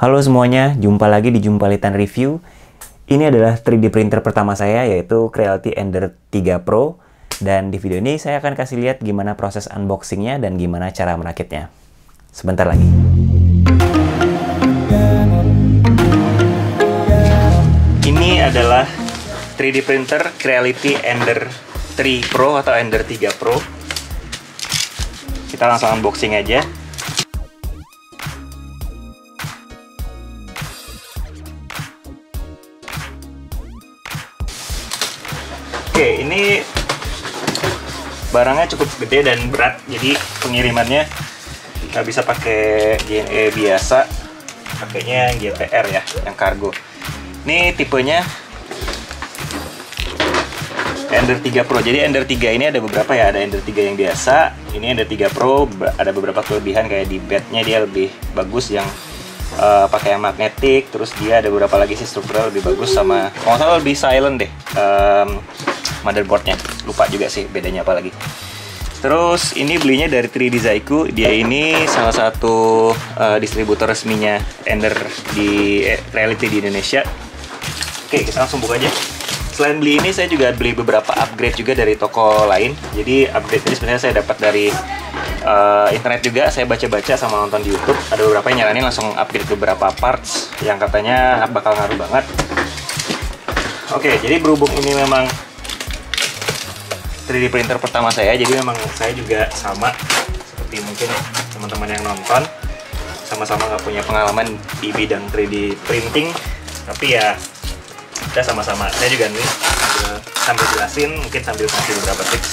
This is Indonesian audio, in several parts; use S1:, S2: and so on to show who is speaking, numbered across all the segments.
S1: Halo semuanya, jumpa lagi di Jumpalitan Review. Ini adalah 3D printer pertama saya, yaitu Creality Ender 3 Pro. Dan di video ini saya akan kasih lihat gimana proses unboxingnya dan gimana cara merakitnya. Sebentar lagi. Ini adalah 3D printer Creality Ender 3 Pro atau Ender 3 Pro. Kita langsung unboxing aja. Oke, ini barangnya cukup gede dan berat, jadi pengirimannya nggak bisa pakai JNE biasa, pakainya GPR ya, yang kargo. Ini tipenya Ender 3 Pro. Jadi Ender 3 ini ada beberapa ya, ada Ender 3 yang biasa, ini Ender 3 Pro ada beberapa kelebihan, kayak di bednya dia lebih bagus yang pakai yang magnetik, terus dia ada beberapa lagi sih strukturnya lebih bagus, sama kalau nggak salah lebih silent deh motherboardnya, lupa juga sih bedanya apa lagi. Terus ini belinya dari 3D Zaiku, dia ini salah satu distributor resminya Ender di Creality di Indonesia. Oke, kita langsung buka aja. Selain beli ini, saya juga beli beberapa upgrade juga dari toko lain. Jadi upgrade ini sebenarnya saya dapat dari internet juga, saya baca-baca sama nonton di YouTube. Ada beberapa yang nyaranin langsung upgrade beberapa parts yang katanya bakal ngaruh banget. Oke, jadi berhubung ini memang 3D printer pertama saya, jadi memang saya juga sama seperti mungkin teman-teman yang nonton, sama-sama nggak punya pengalaman di bidang 3D printing, tapi ya kita sama-sama, saya juga nih sambil jelasin, mungkin sambil kasih beberapa tips.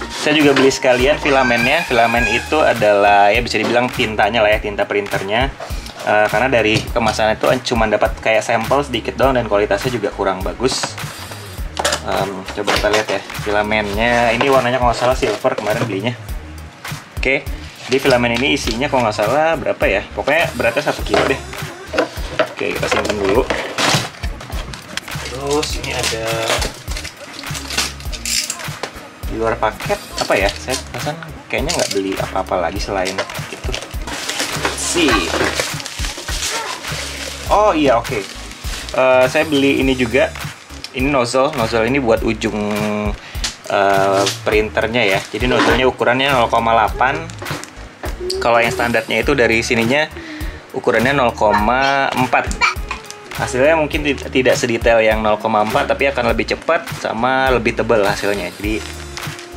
S1: Saya juga beli sekalian filamennya. Filamen itu adalah ya bisa dibilang tintanya lah ya, tinta printernya. Karena dari kemasan itu cuma dapat kayak sampel sedikit doang dan kualitasnya juga kurang bagus. Coba kita lihat ya filamennya. Ini warnanya kalau nggak salah silver kemarin belinya. Oke, jadi filamen ini isinya kalau nggak salah berapa ya? Pokoknya beratnya 1 kilo deh. Oke, kita simpan dulu. Terus ini ada di luar paket apa ya? Saya pesan kayaknya nggak beli apa-apa lagi selain itu. Sih. Oh iya, oke. Saya beli ini juga. Ini nozzle ini buat ujung printernya ya. Jadi nozzle-nya ukurannya 0,8. Kalau yang standarnya itu dari sininya ukurannya 0,4. Hasilnya mungkin tidak sedetail yang 0,4, tapi akan lebih cepat sama lebih tebal hasilnya. Jadi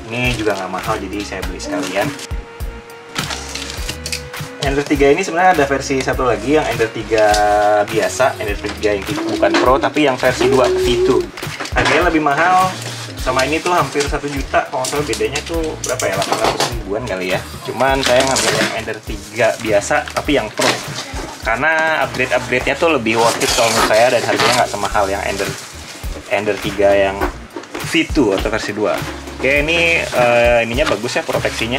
S1: ini juga nggak mahal, jadi saya beli sekalian. Ender 3 ini sebenarnya ada versi satu lagi, yang Ender 3 biasa, Ender 3 yang bukan Pro, tapi yang versi 2 V2. Harganya lebih mahal, sama ini tuh hampir 1 juta, kalau nggak salah bedanya tuh berapa ya, 800 ribuan kali ya. Cuman saya ngambil yang Ender 3 biasa, tapi yang Pro. Karena upgrade-nya tuh lebih worth it kalau menurut saya, dan harganya nggak semahal yang Ender 3 yang V2 atau versi 2. Oke, ini ininya bagus ya, proteksinya.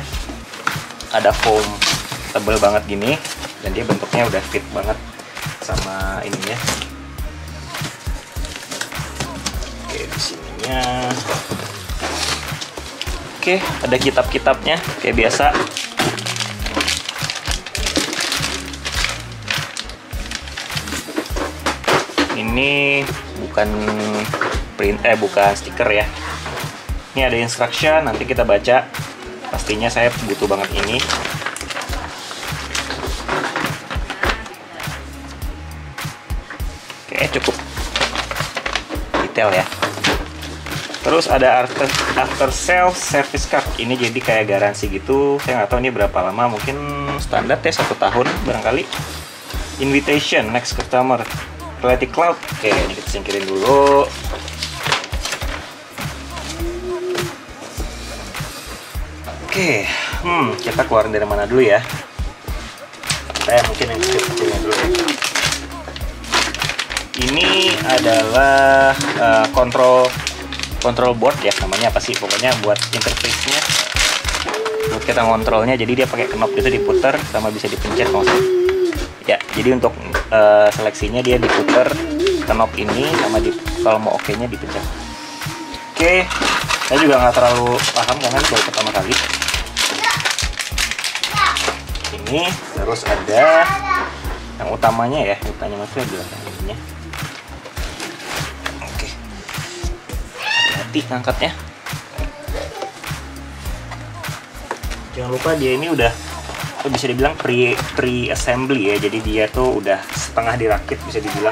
S1: Ada foam tebel banget gini, dan dia bentuknya udah fit banget sama ininya. Oke, di sininya. Oke, ada kitab-kitabnya kayak biasa. Ini bukan bukan stiker ya. Ini ada instruction, nanti kita baca. Pastinya saya butuh banget ini. Oke, cukup detail ya. Terus ada after sales service card. Ini jadi kayak garansi gitu. Saya nggak tahu ini berapa lama, mungkin standar ya 1 tahun barangkali. Invitation next customer. Creality Cloud. Oke, ini kita singkirin dulu. Oke, kita keluarin dari mana dulu ya? Saya mungkin yang kecil-kecilnya dulu ya. Ini adalah control board ya, namanya apa sih? Pokoknya buat interface-nya, buat kita ngontrolnya. Jadi dia pakai knob itu diputar sama bisa dipencet kalau ya. Jadi untuk seleksinya dia diputar knob ini sama kalau mau oke-nya dipencet. Oke, saya juga nggak terlalu paham karena ini baru pertama kali. Ini terus ada yang utamanya ya, utamanya itu adalah ininya. Oke, hati-hati ngangkatnya. Jangan lupa dia ini udah bisa dibilang pre-assembly ya, jadi dia tuh udah setengah dirakit bisa dibilang,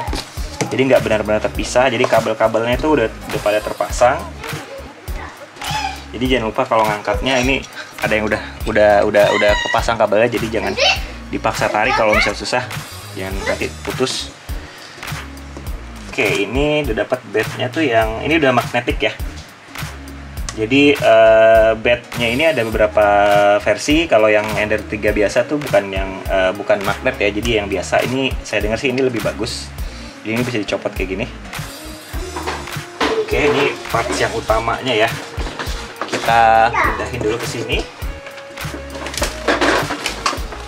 S1: jadi nggak benar-benar terpisah. Jadi kabel-kabelnya tuh udah pada terpasang. Jadi jangan lupa kalau ngangkatnya ini ada yang udah kepasang kabelnya, jadi jangan dipaksa tarik kalau misal susah, jangan nanti putus. Oke, ini udah dapat bednya tuh yang ini udah magnetik ya. Jadi bednya ini ada beberapa versi. Kalau yang Ender 3 biasa tuh bukan magnet ya. Jadi yang biasa ini saya dengar sih ini lebih bagus. Jadi ini bisa dicopot kayak gini. Oke, ini parts yang utamanya ya. Kita pindahin dulu ke sini.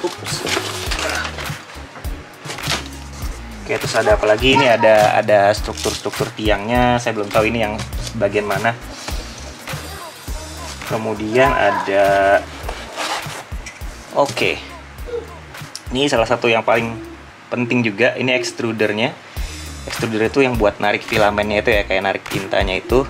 S1: Ups. Oke, terus ada apa lagi? Ini ada struktur tiangnya. Saya belum tahu ini yang bagian mana. Kemudian ada, oke, ini salah satu yang paling penting juga, ini extrudernya. Extruder itu yang buat narik filamennya itu ya, kayak narik tintanya itu.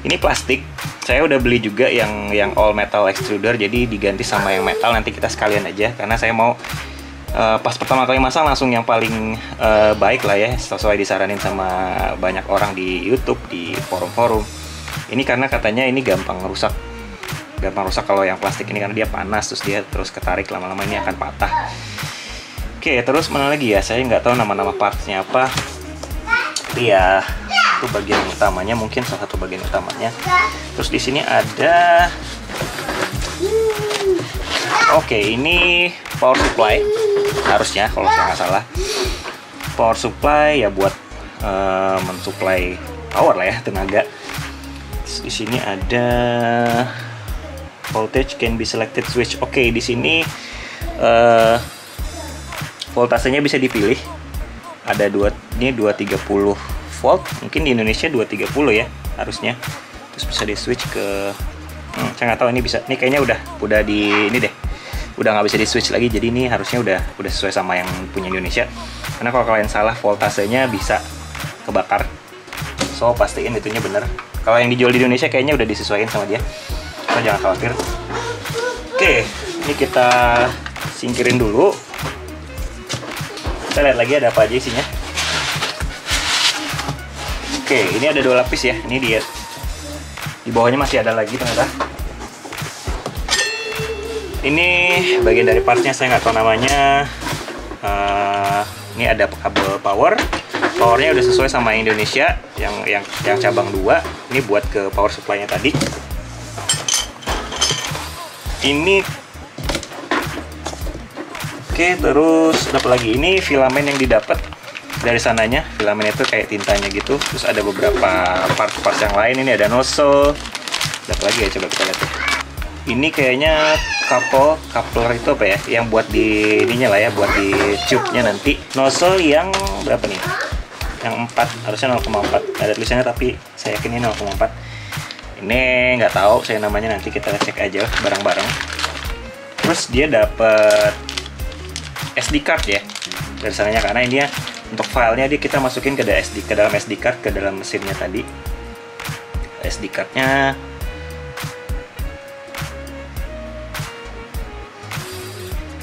S1: Ini plastik. Saya udah beli juga yang all metal extruder, jadi diganti sama yang metal. Nanti kita sekalian aja, karena saya mau pas pertama kali masang langsung yang paling baik lah ya, sesuai disaranin sama banyak orang di YouTube, di forum-forum. Ini karena katanya ini gampang rusak kalau yang plastik ini, karena dia panas terus dia ketarik, lama-lama ini akan patah. Oke, terus mana lagi ya, saya nggak tahu nama-nama partsnya apa, tapi ya itu bagian utamanya, mungkin salah satu bagian utamanya. Terus di sini ada, oke, ini power supply harusnya kalau saya nggak salah. Power supply ya buat mensuplai power lah ya, tenaga. Di sini ada voltage can be selected switch. Oke, di sini voltasenya bisa dipilih. Ada ini 230 volt. Mungkin di Indonesia 230 ya harusnya. Terus bisa di switch ke saya nggak tahu ini bisa. Ini kayaknya udah di ini deh. Udah nggak bisa di switch lagi. Jadi ini harusnya udah sesuai sama yang punya Indonesia. Karena kalau kalian salah voltasenya bisa kebakar. So pastiin itunya bener. Kalau yang dijual di Indonesia kayaknya udah disesuaikan sama dia. So, jangan khawatir. Oke, ini kita singkirin dulu. Kita lihat lagi ada apa aja isinya. Oke, ini ada 2 lapis ya. Ini dia. Di bawahnya masih ada lagi ternyata. Ini bagian dari partnya, saya nggak tahu namanya. Ini ada kabel power. Powernya udah sesuai sama Indonesia yang cabang 2. Ini buat ke power supply-nya tadi. Ini oke, terus apa lagi? Ini filamen yang didapat dari sananya. Filamen itu kayak tintanya gitu. Terus ada beberapa part-part yang lain. Ini ada nozzle. Ada apa lagi ya? Coba kita lihat ya. Ini kayaknya coupler itu apa ya? Yang buat di ininya lah ya, buat di tube-nya nanti. Nozzle yang berapa nih? Yang 4, harusnya 0,4. Ada tulisannya tapi saya yakin ini 0,4. Ini nggak tahu saya namanya, nanti kita cek aja bareng-bareng. Terus dia dapat SD card ya dari sananya, karena ini ya untuk filenya kita masukin ke dalam SD card ke dalam mesinnya tadi. SD cardnya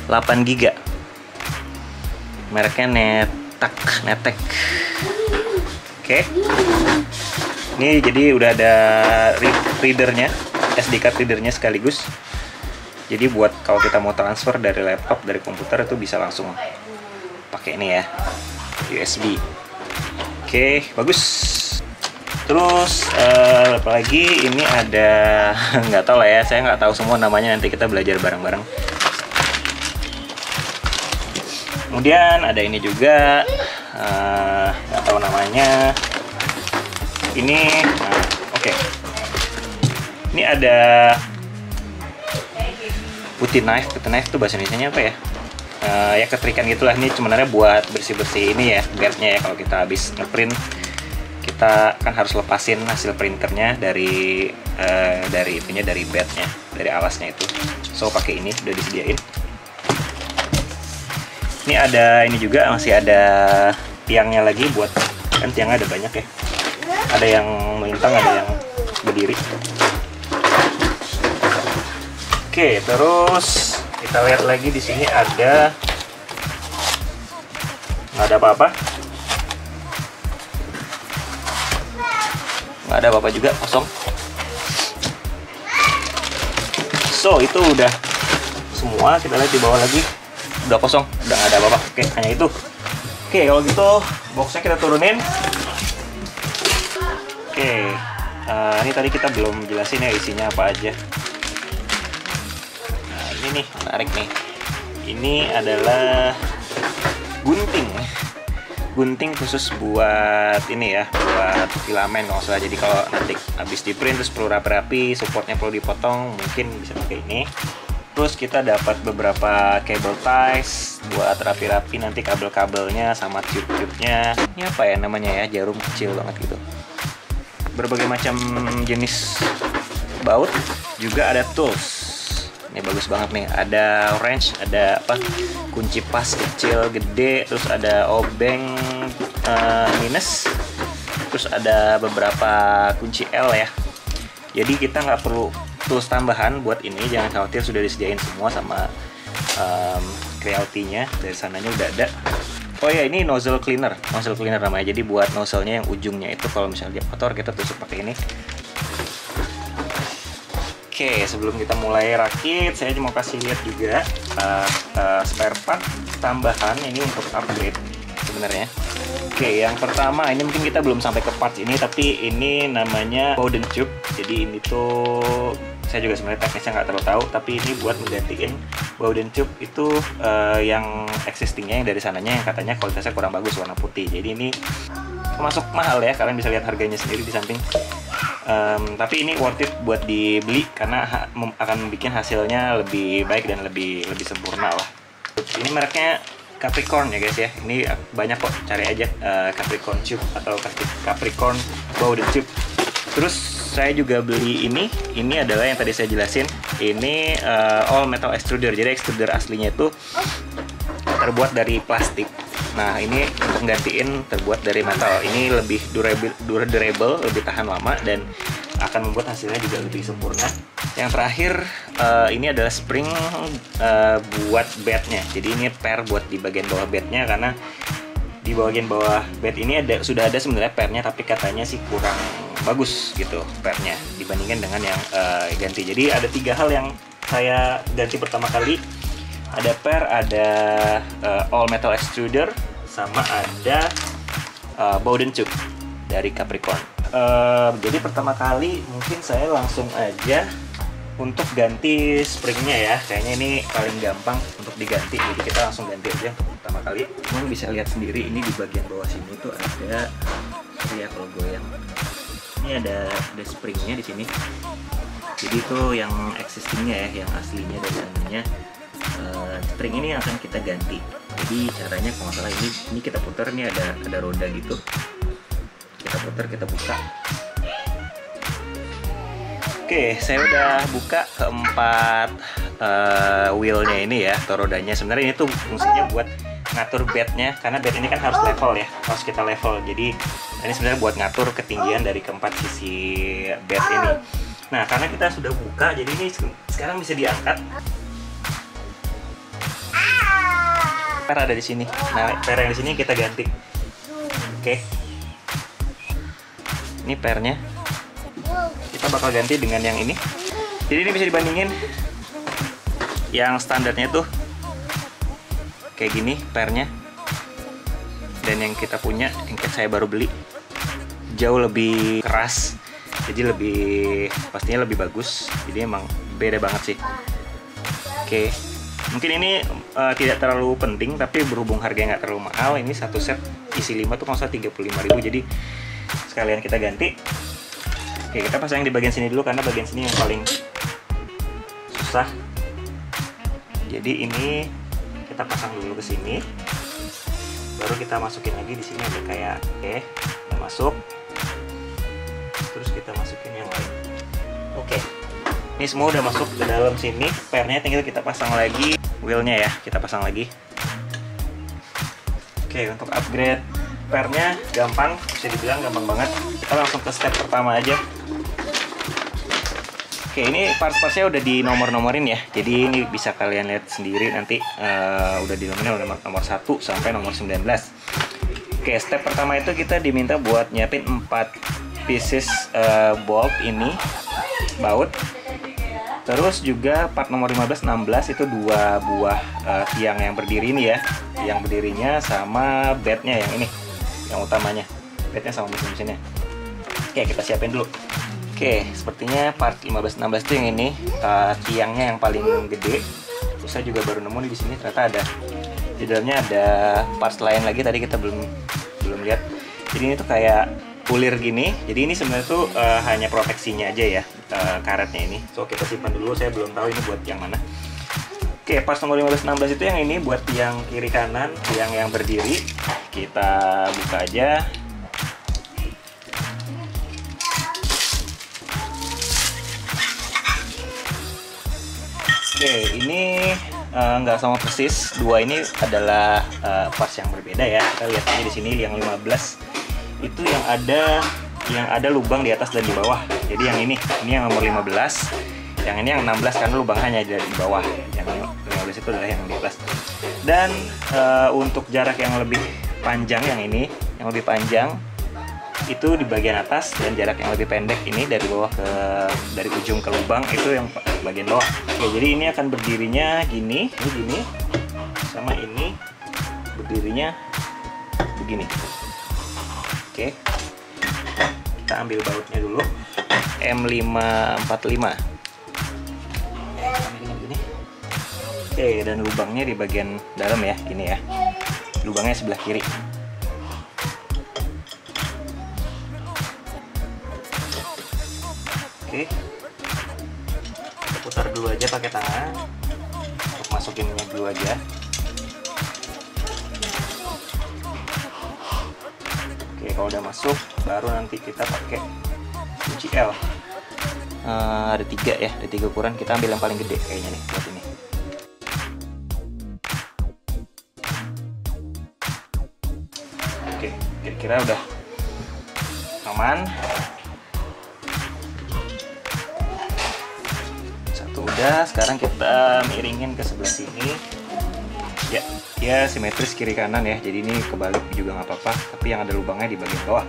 S1: (8 GB), mereknya Netek. Oke. Ini jadi udah ada readernya, SD card readernya sekaligus. Jadi buat kalau kita mau transfer dari laptop, dari komputer itu bisa langsung pakai ini ya, USB. Oke, bagus. Terus apa lagi? Ini ada nggak tahu lah ya, saya nggak tahu semua namanya, nanti kita belajar bareng-bareng. Kemudian ada ini juga, nggak tahu namanya. Ini, oke. Ini ada putih knife itu bahasa Indonesianya apa ya? Ya ketrikan gitulah. Ini sebenarnya buat bersih-bersih ini ya, bednya ya. Kalau kita habis ngeprint, kita kan harus lepasin hasil printernya dari bednya, dari alasnya itu. So pakai ini udah disediain. Ini ada ini juga, masih ada tiangnya lagi buat, kan tiangnya ada banyak ya. Ada yang melintang, ada yang berdiri. Oke, terus kita lihat lagi di sini ada, nggak ada apa-apa. Nggak ada apa-apa juga, kosong. So, itu udah semua. Kita lihat di bawah lagi, udah kosong, udah nggak ada apa-apa. Oke, hanya itu. Oke, kalau gitu boxnya kita turunin. Oke, ini tadi kita belum jelasin ya isinya apa aja. Nah, ini nih menarik nih. Ini adalah gunting khusus buat ini ya, buat filamen kalau nggak salah. Jadi kalau nanti habis di print terus perlu rapi-rapi, supportnya perlu dipotong, mungkin bisa pakai ini. Terus kita dapat beberapa cable ties buat rapi-rapi nanti kabel-kabelnya sama tube-tube-nya. Ini apa ya namanya ya, jarum kecil banget gitu. Berbagai macam jenis baut, juga ada tools. Ini bagus banget nih, ada wrench, ada apa, kunci pas kecil, gede, terus ada obeng minus, terus ada beberapa kunci L ya. Jadi kita nggak perlu tools tambahan buat ini, jangan khawatir, sudah disediain semua sama Creality-nya, dari sananya udah ada. Oh ya, ini nozzle cleaner namanya. Jadi buat nozzle-nya yang ujungnya itu kalau misalnya dia kotor, kita tusuk pakai ini. Oke, sebelum kita mulai rakit, saya mau kasih lihat juga spare part tambahan ini untuk upgrade sebenarnya. Oke, yang pertama ini mungkin kita belum sampai ke parts ini, tapi ini namanya Bowden tube. Jadi ini tuh saya juga sebenarnya teknisnya nggak terlalu tahu, tapi ini buat menggantiin Bowden tube itu yang existingnya, yang dari sananya yang katanya kualitasnya kurang bagus, warna putih. Jadi ini termasuk mahal ya, kalian bisa lihat harganya sendiri di samping. Tapi ini worth it buat dibeli karena akan bikin hasilnya lebih baik dan lebih sempurna lah. Ini mereknya Capricorn ya guys ya. Ini banyak kok, cari aja Capricorn tube atau Capricorn Bowden tube. Terus saya juga beli ini. Ini adalah yang tadi saya jelasin. Ini all metal extruder. Jadi extruder aslinya itu terbuat dari plastik. Nah, ini untuk gantiin terbuat dari metal. Ini lebih durable, lebih tahan lama, dan akan membuat hasilnya juga lebih sempurna. Yang terakhir, ini adalah spring buat bednya. Jadi ini per buat di bagian bawah bednya, karena di bagian bawah bed ini sudah ada sebenarnya pernya, tapi katanya sih kurang bagus gitu pernya dibandingkan dengan yang ganti. Jadi ada 3 hal yang saya ganti pertama kali. Ada per, ada all metal extruder, sama ada Bowden tube dari Capricorn. Jadi pertama kali mungkin saya langsung aja untuk ganti springnya ya. Kayaknya ini paling gampang untuk diganti, jadi kita langsung ganti aja untuk pertama kali. Kalian bisa lihat sendiri, ini di bagian bawah sini tuh ada, ya kalau goyang, ini ada springnya di sini. Jadi itu yang existingnya ya, yang aslinya dari sananya. Spring ini akan kita ganti. Jadi caranya kalau nggak salah ini kita putar, ini ada roda gitu. Kita putar, kita buka. Oke, saya udah buka keempat wheelnya ini ya, atau rodanya. Sebenarnya ini tuh fungsinya buat ngatur bednya, karena bed ini kan harus level ya, harus kita level. Jadi ini sebenarnya buat ngatur ketinggian dari keempat sisi bed ini. Nah, karena kita sudah buka, jadi ini sekarang bisa diangkat. Per ada di sini. Nah, per yang di sini kita ganti. Oke. Ini pernya. Kita bakal ganti dengan yang ini. Jadi ini bisa dibandingin. Yang standarnya tuh kayak gini pernya. Dan yang kita punya, yang saya baru beli, jauh lebih keras. Jadi pastinya lebih bagus. Jadi emang beda banget sih. Oke. Mungkin ini tidak terlalu penting, tapi berhubung harganya nggak terlalu mahal, ini satu set isi 5 tuh kalau nggak salah 35.000, jadi sekalian kita ganti. Oke, kita pasang di bagian sini dulu karena bagian sini yang paling susah. Jadi ini kita pasang dulu ke sini, baru kita masukin lagi. Di sini ada kayak kita masuk, terus kita masukin yang lain. Oke. Ini semua udah masuk ke dalam sini. Pernya tinggal kita pasang lagi, wheelnya ya, kita pasang lagi. Oke, untuk upgrade pernya gampang, bisa dibilang gampang banget. Kita langsung ke step pertama aja. Oke, ini parts-partsnya udah di nomor-nomorin ya. Jadi ini bisa kalian lihat sendiri nanti udah di nomor 1 sampai nomor 19. Oke, step pertama itu kita diminta buat nyiapin 4 pieces bolt ini, baut. Terus juga part nomor 15, 16 itu 2 buah tiang yang berdiri ini ya. Yang berdirinya sama bednya yang ini, yang utamanya. Bednya sama mesin-mesinnya. Oke, kita siapin dulu. Oke, sepertinya part 15, 16 itu yang ini, tiangnya yang paling gede. Terus saya juga baru nemu di sini ternyata ada. Di dalamnya ada parts lain lagi, tadi kita belum lihat. Jadi ini tuh kayak pulir gini. Jadi ini sebenarnya tuh hanya proteksinya aja ya, karetnya ini. So kita simpan dulu, saya belum tahu ini buat yang mana. Oke, parts nomor 15, 16 itu yang ini buat tiang kiri kanan, tiang yang berdiri. Kita buka aja. Oke, ini nggak sama persis. Dua ini adalah parts yang berbeda ya. Kita lihat aja di sini yang 15 itu yang ada lubang di atas dan di bawah. Jadi yang ini yang nomor 15. Yang ini yang 16 karena lubangnya hanya ada di bawah. Yang 15 itu adalah yang di atas. Dan untuk jarak yang lebih panjang yang ini, yang lebih panjang itu di bagian atas, dan jarak yang lebih pendek ini dari ujung ke lubang itu yang bagian bawah. Oke, jadi ini akan berdirinya gini, sama ini berdirinya begini. Oke, kita ambil bautnya dulu, M545. Oke, dan lubangnya di bagian dalam ya, gini ya. Lubangnya sebelah kiri. Oke, kita putar dulu aja pakai tangan untuk masukinnya dulu aja. Oke, kalau udah masuk baru nanti kita pakai kunci L. Ada 3 ya, ada 3 ukuran. Kita ambil yang paling gede kayaknya nih buat ini. Oke, kira-kira udah aman. Udah, sekarang kita miringin ke sebelah sini. Ya simetris kiri kanan ya. Jadi ini kebalik juga nggak apa-apa. Tapi yang ada lubangnya di bagian bawah.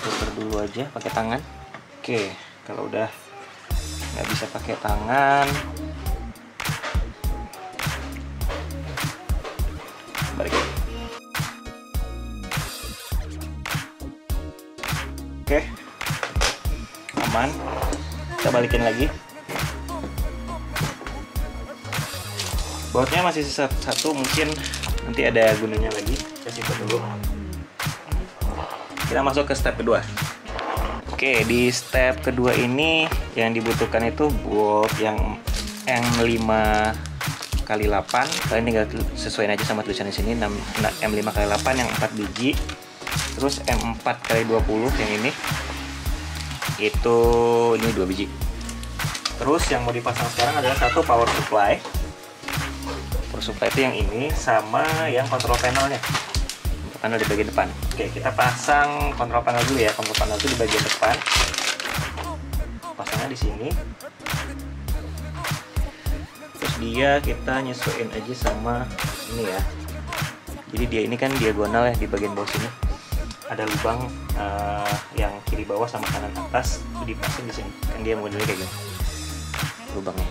S1: Putar dulu aja pakai tangan. Oke, kalau udah nggak bisa pakai tangan, balik. Oke, aman. Kita balikin lagi. Bautnya masih sisa satu, mungkin nanti ada gunanya lagi. Kita simpan dulu. Kita masuk ke step kedua. Oke, di step kedua ini yang dibutuhkan itu bolt yang M5x8. Kalian tinggal sesuaiin aja sama tulisan di sini, M5x8 yang 4 biji. Terus M4x20 yang ini itu 2 biji. Terus yang mau dipasang sekarang adalah satu power supply. Power supply itu yang ini sama yang control panelnya. Panel di bagian depan. Oke, kita pasang kontrol panel dulu ya. Kontrol panel itu di bagian depan. Pasangnya di sini. Terus dia kita nyesuaiin aja sama ini ya. Jadi dia ini kan diagonal ya, di bagian bawah sini. Ada lubang yang kiri bawah sama kanan atas itu dipasang di sini. Kan dia modelnya kayak gini. Lubangnya.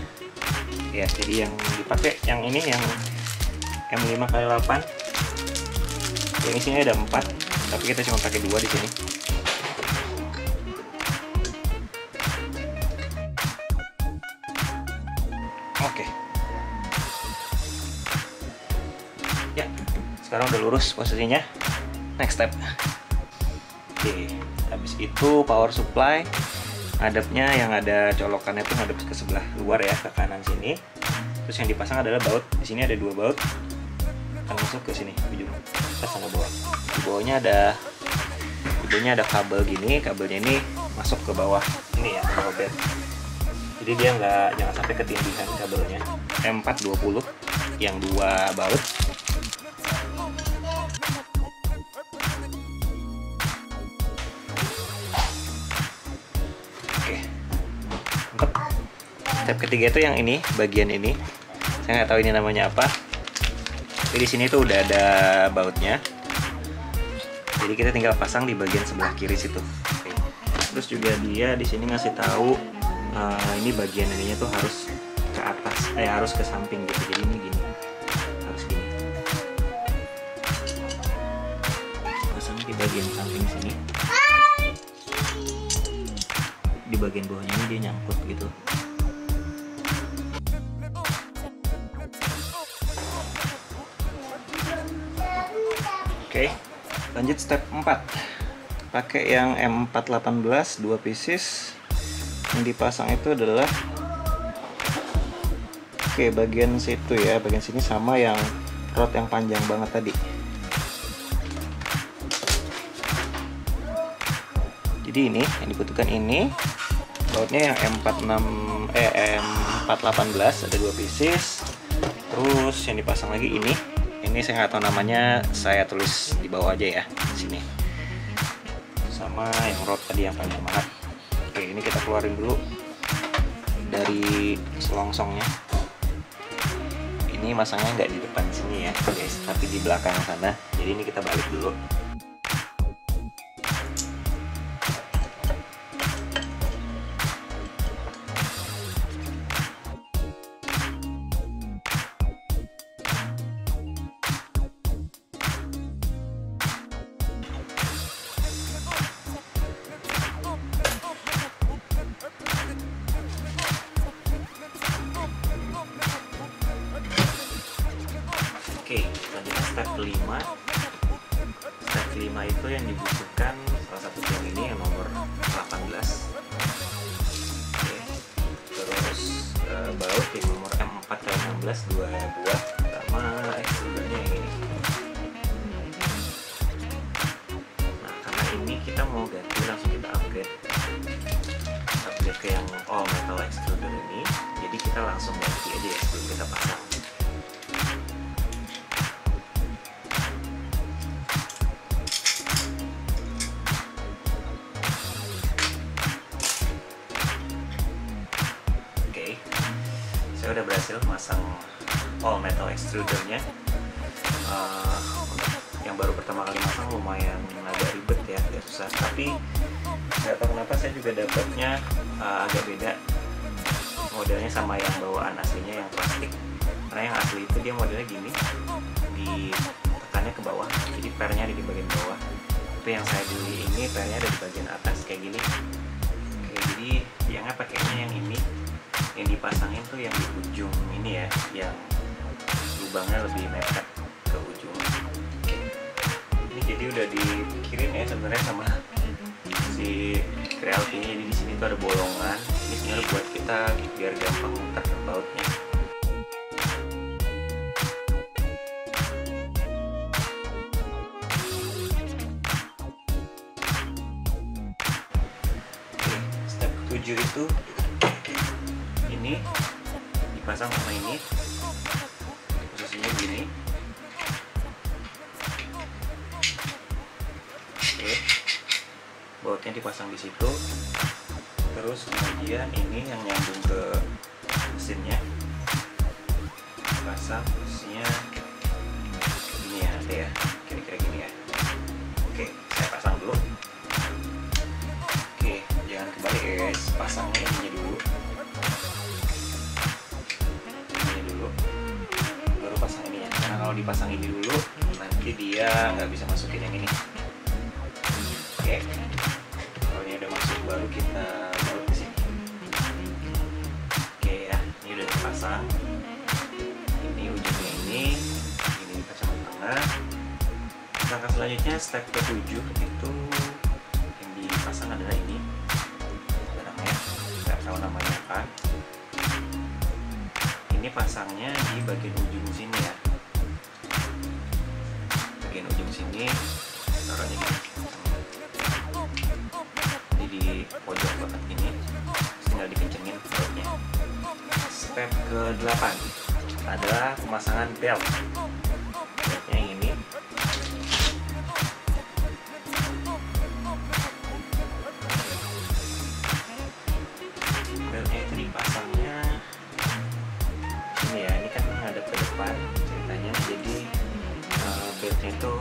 S1: Ya, jadi yang dipakai yang ini yang M5x8. Yang isinya ada 4, tapi kita cuma pakai 2 di sini. Oke. Ya, sekarang udah lurus posisinya. Next step. Oke, habis itu power supply. Ngadepnya yang ada colokannya tuh ngadep ke sebelah luar ya, ke kanan sini. Terus yang dipasang adalah baut. Di sini ada 2 baut akan masuk ke sini ujung atas sama bawah. Di bawahnya ada kabel gini, kabelnya ini masuk ke bawah ini ya, ke bawah bed. Jadi dia jangan sampai ketindihan kabelnya. M420 yang 2 baut. Oke, mantap. Step ketiga itu yang ini, bagian ini. Saya nggak tahu ini namanya apa. Tapi di sini tuh udah ada bautnya. Jadi kita tinggal pasang di bagian sebelah kiri situ. Oke. Terus juga dia di sini ngasih tahu ini bagian ininya tuh harus ke atas, harus ke samping gitu. Jadi ini gini, harus gini. Pasang di bagian samping sini. Di bagian bawahnya ini dia nyangkut gitu. Oke, lanjut step 4. Pakai yang M418 2 pieces. Yang dipasang itu adalah bagian situ ya, bagian sini sama yang rod yang panjang banget tadi. Jadi ini yang dibutuhkan ini bautnya yang M418 ada 2 pieces. Terus yang dipasang lagi ini saya nggak tahu namanya, saya tulis di bawah aja ya, di sini. Sama yang rod tadi yang panjang banget. Oke, ini kita keluarin dulu dari selongsongnya. Ini masangnya nggak di depan sini ya guys, tapi di belakang sana. Jadi ini kita balik dulu. Oke, lanjut step kelima. Step kelima itu yang dibutuhkan salah satu yang ini yang nomor 18. Oke. Terus baut yang nomor M4-16 2 buah sama extrudernya yang ini. Nah, karena ini kita mau ganti, langsung kita upgrade ke yang all metal extruder ini. Jadi kita langsung ganti aja ya sebelum kita pasang. Saya udah berhasil masang all metal extrudernya. Yang baru pertama kali masang lumayan agak ribet ya, agak susah. Tapi nggak tahu kenapa saya juga dapatnya agak beda modelnya sama yang bawaan aslinya yang plastik. Karena yang asli itu dia modelnya gini, ditekannya ke bawah, jadi pernya ada di bagian bawah. Tapi yang saya beli ini pernya ada di bagian atas kayak gini. Oke, jadi yang pakainya yang ini. Yang dipasangin tuh yang di ujung ini ya, yang lubangnya lebih mepet ke ujung. Ini jadi udah dipikirin ya sebenarnya sama si Creality-nya. Jadi di sini tuh ada bolongan. Ini sebenarnya buat kita biar gampang muter bautnya. Oke, step 7 itu ini dipasang sama ini, posisinya gini. Oke, bautnya dipasang di situ. Terus kemudian ini yang nyambung ke mesinnya dipasang, posisinya gini ya, nanti ya, kira-kira gini ya. Oke, saya pasang dulu. Oke, jangan kebalik ya guys, pasangnya ininya dulu. Baru pasang ini ya, karena kalau dipasang ini dulu nanti dia nggak bisa masukin yang ini. Oke, kalau ini udah masuk baru kita baut ke sini. Oke ya, ini udah dipasang. Ini ujungnya ini dipasang ke tengah. Langkah selanjutnya step ke-7 itu yang dipasang adalah ini barangnya, nggak tahu namanya apa. ini pasangnya di bagian ujung sini ya, bagian ujung sini taruhnya gini, jadi di pojok banget ini, tinggal dikencengin beltnya. Step ke-8 adalah pemasangan belt. Beltnya yang ini. Beltnya itu dipasangnya ini ya, ini kan menghadap ke depan ceritanya, jadi beltnya itu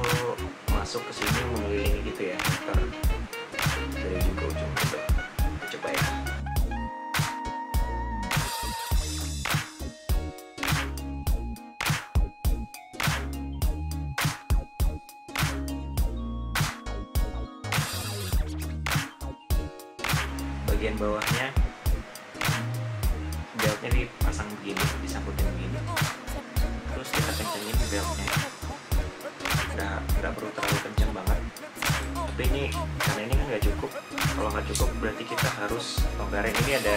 S1: masuk ke sini mengelilingi gitu ya, muter dari ujung ke ujung gitu. Coba ya. Bagian bawahnya beltnya dipasang begini, disangkutin begini, terus kita kencengin beltnya. Nggak perlu terlalu kenceng banget, tapi ini karena ini kan nggak cukup. Kalau nggak cukup berarti kita harus longgarin. Ini ada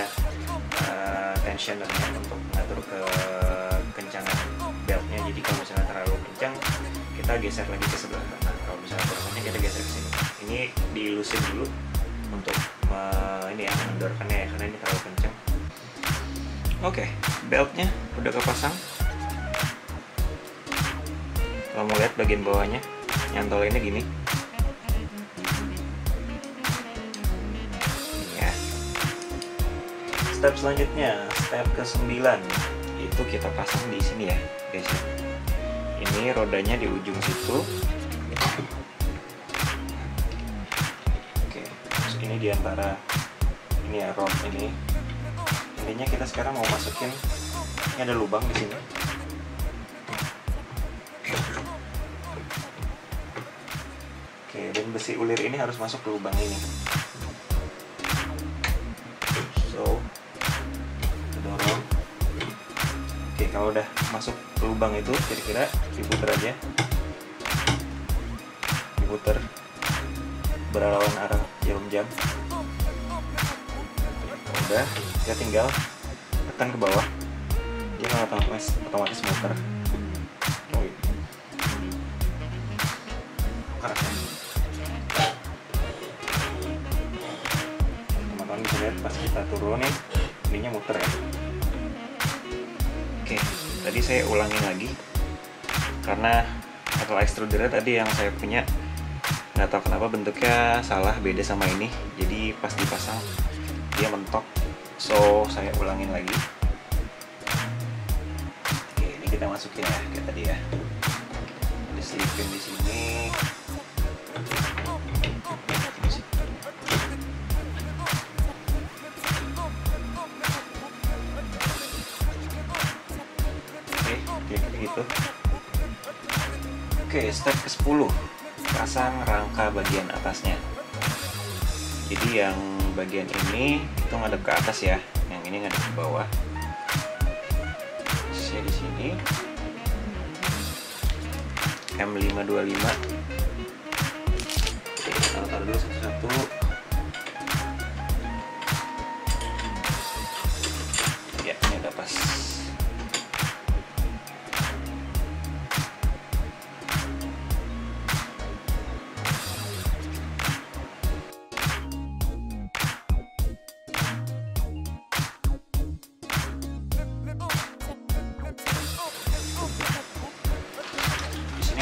S1: tensionernya untuk mengatur ke kencangan beltnya. Jadi kalau misalnya terlalu kencang, kita geser lagi ke sebelah kanan. Kalau misalnya kurang kencang, kita geser ke sini. Ini diilusin dulu untuk ini ya, mendorkannya ya, karena ini terlalu kencang. Oke, beltnya udah kepasang. Kalau mau lihat bagian bawahnya, nyantolinnya gini. Ini ya. Step selanjutnya, step ke-9, itu kita pasang di sini ya, guys. Ini rodanya di ujung situ. Oke, terus ini di antara ini ya, rod ini. Intinya kita sekarang mau masukin, ini ada lubang di sini. Oke, dan besi ulir ini harus masuk ke lubang ini. So, dorong. Oke, kalau udah masuk ke lubang itu, kira-kira diputer aja. Diputer berlawan arah jarum jam. Udah, kita tinggal tekan ke bawah, dia akan otomatis muter. Teman-teman bisa lihat pas kita turunin, ininya muter ya. Oke, tadi saya ulangin lagi karena metal extruder tadi yang saya punya nggak tahu kenapa bentuknya salah, beda sama ini. Jadi pas dipasang dia mentok, so saya ulangin lagi. Oke, ini kita masukin ya kayak tadi ya, diselipin di sini. Oke, gitu. Oke, step ke-10, pasang rangka bagian atasnya. Jadi yang bagian ini itu ngadep ke atas ya, yang ini ngadep ke bawah. Saya di sini M525. Oke, taruh dulu satu-satu. Ya, ini udah pas.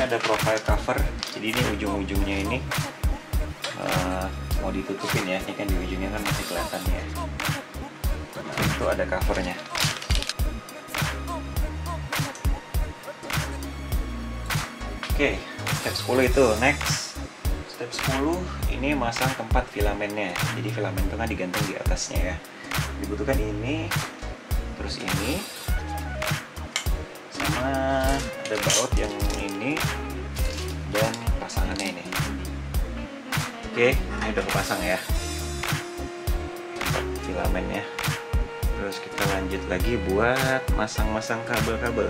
S1: Ada profile cover, jadi ini ujung-ujungnya ini mau ditutupin ya. Ini kan di ujungnya kan masih kelihatan ya. Nah, itu ada covernya. Oke, step 10 itu next. Step 10 ini masang tempat filamennya. Jadi filamen itu kan digantung di atasnya ya. Dibutuhkan ini, terus ini, sama ada baut yang ini dan pasangannya ini. Oke, ini udah kepasang ya filamennya. Terus kita lanjut lagi buat masang-masang kabel-kabel.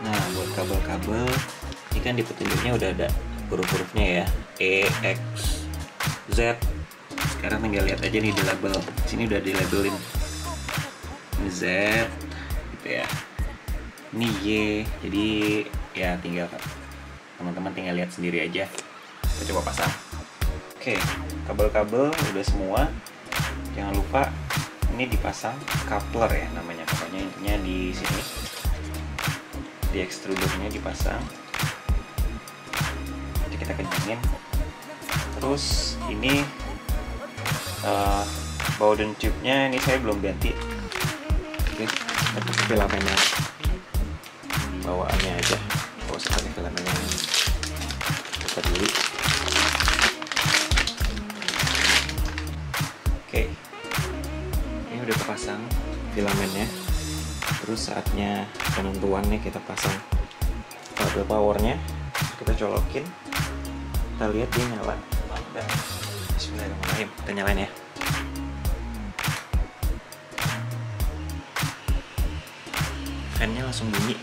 S1: Nah, buat kabel-kabel ini kan di petunjuknya udah ada huruf-hurufnya ya, E, X, Z. Sekarang tinggal lihat aja nih di label. Sini udah di labelin. Ini Z, gitu ya. Ini Y, jadi ya tinggal teman-teman tinggal lihat sendiri aja. Kita coba pasang. Oke, kabel-kabel udah semua. Jangan lupa ini dipasang coupler ya namanya, pokoknya intinya di sini di extrudernya dipasang. Jadi kita kencangin. Terus ini Bowden tube-nya ini saya belum ganti. Oke, kita pakai filamennya bawaannya aja, nggak usah pakai filamennya. Buka dulu. Oke, ini udah kepasang filamennya. Terus saatnya penentuan nih, kita pasang kabel powernya, kita colokin, kita lihat dia nyala. Bismillahirrahmanirrahim, kita nyalain ya. Fan-nya langsung bunyi.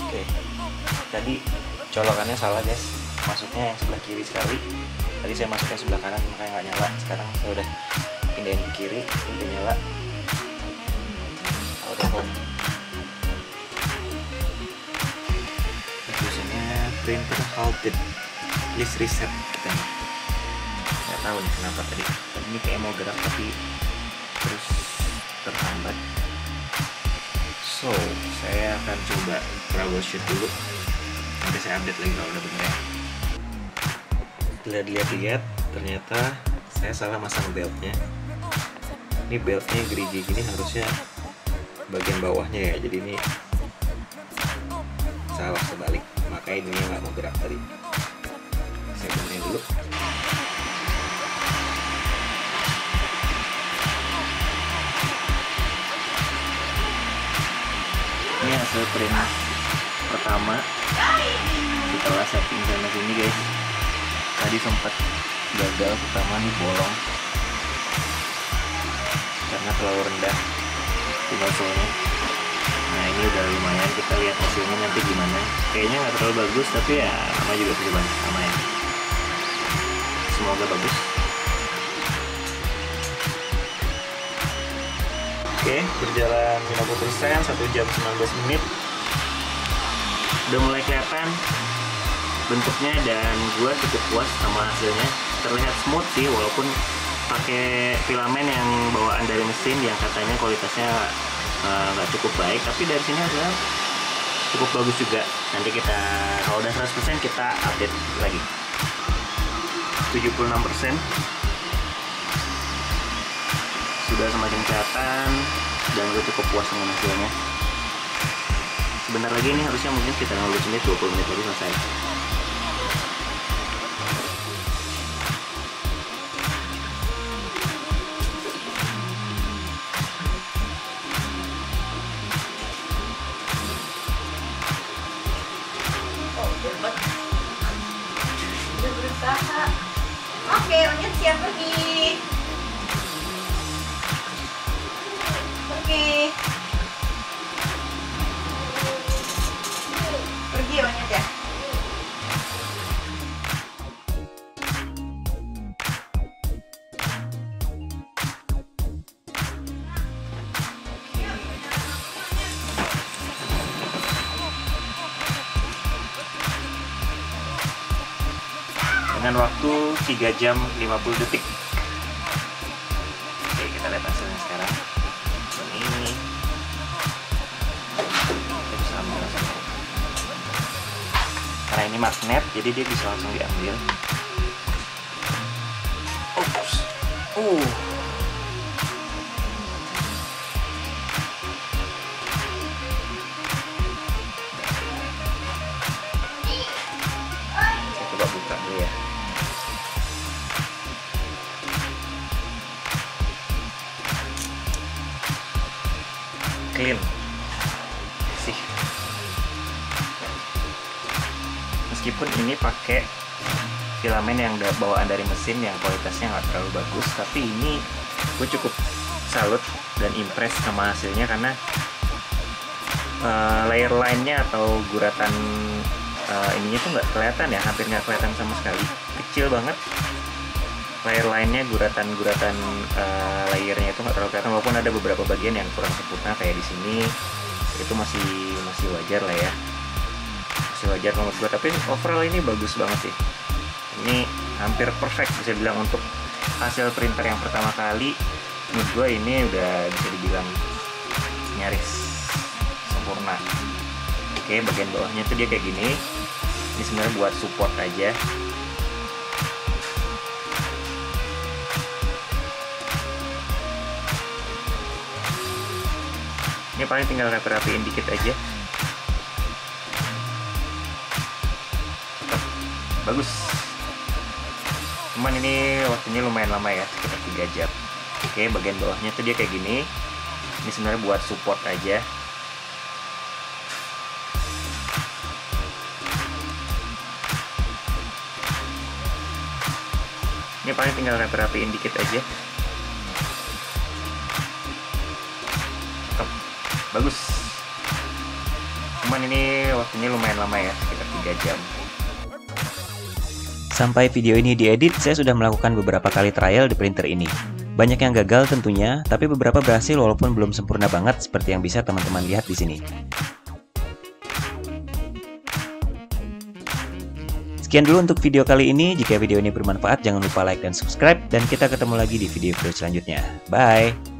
S1: Oke, tadi colokannya salah guys, masuknya yang sebelah kiri sekali. Tadi saya masuknya sebelah kanan makanya nggak nyala. Sekarang saya udah pindahin ke kiri, udah nyala. Udah home. Tulisannya printer halted, please reset katanya. Nggak tahu nih kenapa tadi ini kayak mau gerak tapi terus terhambat. So saya akan coba troubleshoot dulu, nanti saya update lagi kalau udah bener ya. Setelah dilihat-lihat ternyata saya salah masang beltnya. Ini beltnya gerigi gini harusnya bagian bawahnya ya, jadi ini salah kebalik, makanya ini nggak mau gerak tadi. Saya benerin dulu. Ini hasil print pertama setelah setting sana sini guys. Tadi sempat gagal, pertama nih bolong karena terlalu rendah di nozzle-nya. Nah ini udah lumayan, kita lihat hasilnya nanti gimana. Kayaknya nggak terlalu bagus tapi ya nama juga percobaan sama ya. Semoga bagus. Oke, berjalan 50%, 1 jam 19 menit. Udah mulai kelihatan bentuknya dan gua cukup puas sama hasilnya. Terlihat smooth sih walaupun pakai filamen yang bawaan dari mesin yang katanya kualitasnya nggak cukup baik, tapi dari sini hasilnya cukup bagus juga. Nanti kita kalau udah 100% kita update lagi. 76% sudah semakin kelihatan dan gue cukup puas dengan hasilnya. Sebentar lagi ini harusnya mungkin sekitar 15 menit, 20 menit lagi selesai.
S2: Udah berusaha. Oke, Onyet siap pergi. Pergi. Pergi Onyet ya.
S1: Dengan waktu 3 jam 50 detik. Oke, kita lihat hasilnya sekarang. Dan ini kita bisa ambil hasilnya. Karena ini magnet, jadi dia bisa langsung diambil. Oops. Saya coba buka dulu ya. Clean sih, meskipun ini pakai filamen yang bawaan dari mesin yang kualitasnya nggak terlalu bagus, tapi ini gue cukup salut dan impress sama hasilnya karena layer line-nya atau guratan ininya tuh nggak kelihatan ya, hampir nggak kelihatan sama sekali, kecil banget layer line-nya, guratan layernya itu nggak terlalu kelihatan, walaupun ada beberapa bagian yang kurang sempurna kayak di sini, itu masih wajar lah ya, masih wajar menurut gue. Tapi overall ini bagus banget sih, ini hampir perfect bisa bilang untuk hasil printer yang pertama kali. Menurut gue ini udah bisa dibilang nyaris sempurna. Oke, bagian bawahnya tuh dia kayak gini, ini sebenarnya buat support aja. Ini paling tinggal rapi-rapiin dikit aja. Bagus. Cuman ini waktunya lumayan lama ya, sekitar 3 jam. Oke, bagian bawahnya tuh dia kayak gini. Ini sebenarnya buat support aja. Ini paling tinggal rapi-rapiin dikit aja. Bagus. Cuman ini waktunya lumayan lama ya, sekitar 3 jam.
S3: Sampai video ini diedit, saya sudah melakukan beberapa kali trial di printer ini. Banyak yang gagal tentunya, tapi beberapa berhasil walaupun belum sempurna banget seperti yang bisa teman-teman lihat di sini. Sekian dulu untuk video kali ini. Jika video ini bermanfaat, jangan lupa like dan subscribe, dan kita ketemu lagi di video-video selanjutnya. Bye!